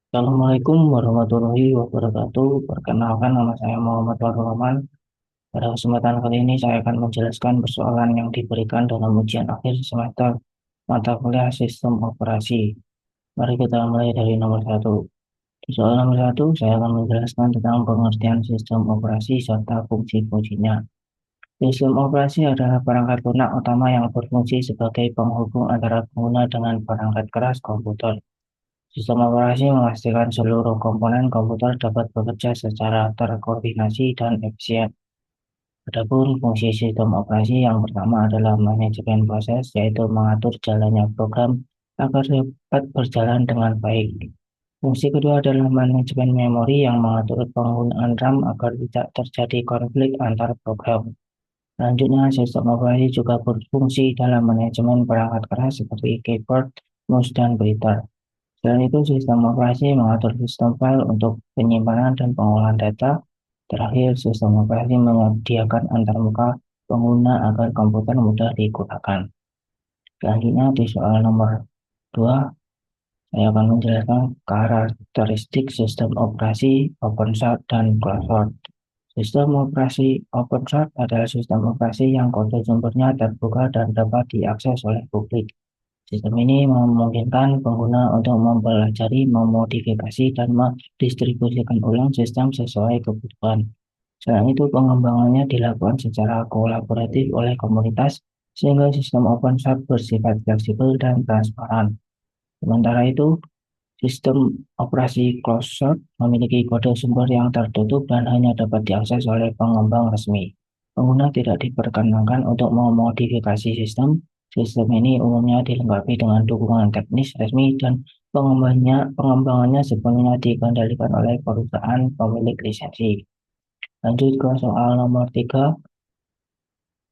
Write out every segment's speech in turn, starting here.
Assalamualaikum warahmatullahi wabarakatuh. Perkenalkan, nama saya Muhammad Farul Rahman. Pada kesempatan kali ini saya akan menjelaskan persoalan yang diberikan dalam ujian akhir semester mata kuliah sistem operasi. Mari kita mulai dari nomor satu. Di soal nomor satu, saya akan menjelaskan tentang pengertian sistem operasi serta fungsi-fungsinya. Sistem operasi adalah perangkat lunak utama yang berfungsi sebagai penghubung antara pengguna dengan perangkat keras komputer. Sistem operasi memastikan seluruh komponen komputer dapat bekerja secara terkoordinasi dan efisien. Adapun fungsi sistem operasi yang pertama adalah manajemen proses, yaitu mengatur jalannya program agar dapat berjalan dengan baik. Fungsi kedua adalah manajemen memori yang mengatur penggunaan RAM agar tidak terjadi konflik antar program. Selanjutnya, sistem operasi juga berfungsi dalam manajemen perangkat keras seperti keyboard, mouse, dan printer. Selain itu, sistem operasi mengatur sistem file untuk penyimpanan dan pengolahan data. Terakhir, sistem operasi menyediakan antarmuka pengguna agar komputer mudah digunakan. Selanjutnya, di soal nomor 2, saya akan menjelaskan karakteristik sistem operasi open source dan closed source. Sistem operasi open source adalah sistem operasi yang kode sumbernya terbuka dan dapat diakses oleh publik. Sistem ini memungkinkan pengguna untuk mempelajari, memodifikasi, dan mendistribusikan ulang sistem sesuai kebutuhan. Selain itu, pengembangannya dilakukan secara kolaboratif oleh komunitas, sehingga sistem open source bersifat fleksibel dan transparan. Sementara itu, sistem operasi closed source memiliki kode sumber yang tertutup dan hanya dapat diakses oleh pengembang resmi. Pengguna tidak diperkenankan untuk memodifikasi sistem. Sistem ini umumnya dilengkapi dengan dukungan teknis resmi dan pengembangannya sepenuhnya dikendalikan oleh perusahaan pemilik lisensi. Lanjut ke soal nomor 3.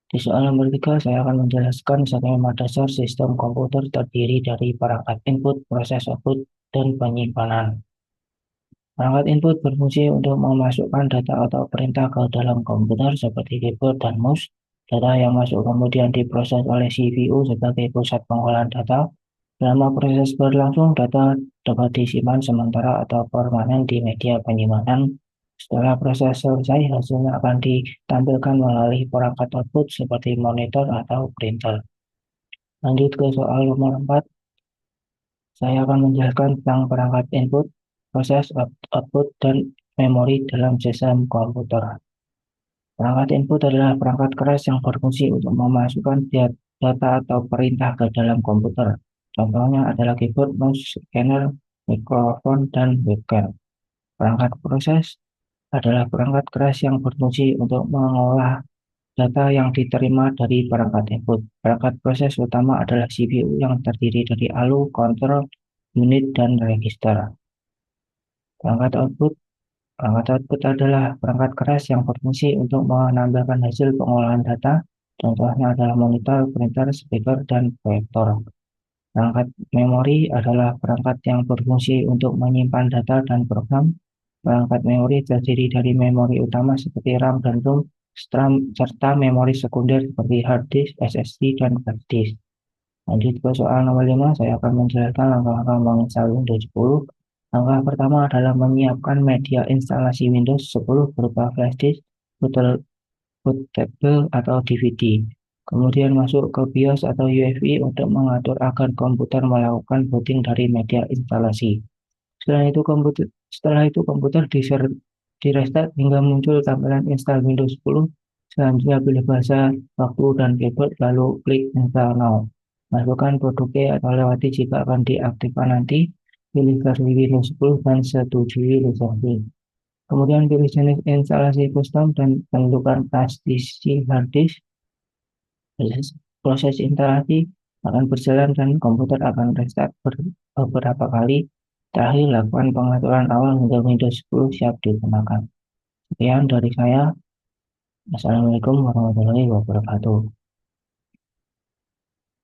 Di soal nomor 3, saya akan menjelaskan skema dasar sistem komputer terdiri dari perangkat input, proses output, dan penyimpanan. Perangkat input berfungsi untuk memasukkan data atau perintah ke dalam komputer seperti keyboard dan mouse. Data yang masuk kemudian diproses oleh CPU sebagai pusat pengolahan data. Selama proses berlangsung, data dapat disimpan sementara atau permanen di media penyimpanan. Setelah proses selesai, hasilnya akan ditampilkan melalui perangkat output seperti monitor atau printer. Lanjut ke soal nomor 4. Saya akan menjelaskan tentang perangkat input, proses output, dan memori dalam sistem komputer. Perangkat input adalah perangkat keras yang berfungsi untuk memasukkan data atau perintah ke dalam komputer. Contohnya adalah keyboard, mouse, scanner, mikrofon, dan webcam. Perangkat proses adalah perangkat keras yang berfungsi untuk mengolah data yang diterima dari perangkat input. Perangkat proses utama adalah CPU yang terdiri dari ALU, control, unit, dan register. Perangkat output Perangkat output adalah perangkat keras yang berfungsi untuk menambahkan hasil pengolahan data. Contohnya adalah monitor, printer, speaker, dan proyektor. Perangkat memori adalah perangkat yang berfungsi untuk menyimpan data dan program. Perangkat memori terdiri dari memori utama seperti RAM dan ROM, serta memori sekunder seperti hard disk, SSD, dan flash disk. Lanjut ke soal nomor 5, saya akan menjelaskan langkah-langkah menginstal Windows 10. Langkah pertama adalah menyiapkan media instalasi Windows 10 berupa flash disk, bootable, atau DVD. Kemudian masuk ke BIOS atau UEFI untuk mengatur agar komputer melakukan booting dari media instalasi. Setelah itu komputer di-restart hingga muncul tampilan install Windows 10. Selanjutnya pilih bahasa, waktu, dan keyboard, lalu klik install now. Masukkan kode atau lewati jika akan diaktifkan nanti. Pilih versi Windows 10 dan setujui lisensi. Kemudian pilih jenis instalasi custom dan tentukan pastisi hard disk. Proses instalasi akan berjalan dan komputer akan restart beberapa kali. Terakhir, lakukan pengaturan awal hingga Windows 10 siap digunakan. Sekian dari saya. Assalamualaikum warahmatullahi wabarakatuh.